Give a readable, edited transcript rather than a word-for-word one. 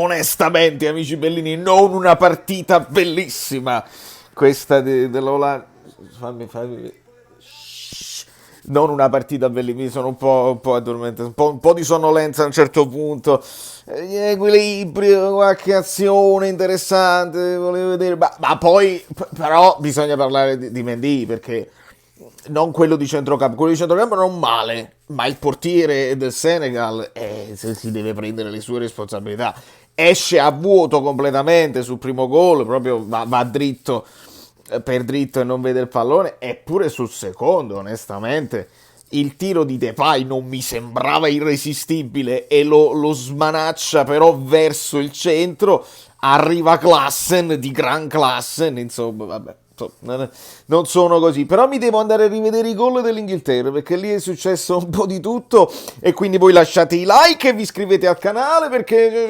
onestamente, amici bellini, non una partita bellissima questa dell'Olanda. Fammi. Non una partita bellissima, mi sono un po' addormentato, un po' di sonnolenza a un certo punto. Equilibrio, qualche azione interessante, volevo vedere, ma poi però bisogna parlare di Mendy perché non quello di centrocampo, quello di centrocampo non male, ma il portiere del Senegal si deve prendere le sue responsabilità. Esce a vuoto completamente sul primo gol, proprio va dritto per dritto e non vede il pallone, eppure sul secondo, onestamente. Il tiro di Depay non mi sembrava irresistibile e lo smanaccia però verso il centro. Arriva Klassen di gran Klassen, insomma, vabbè. Non sono così, però mi devo andare a rivedere i gol dell'Inghilterra perché lì è successo un po' di tutto e quindi voi lasciate i like e vi iscrivete al canale perché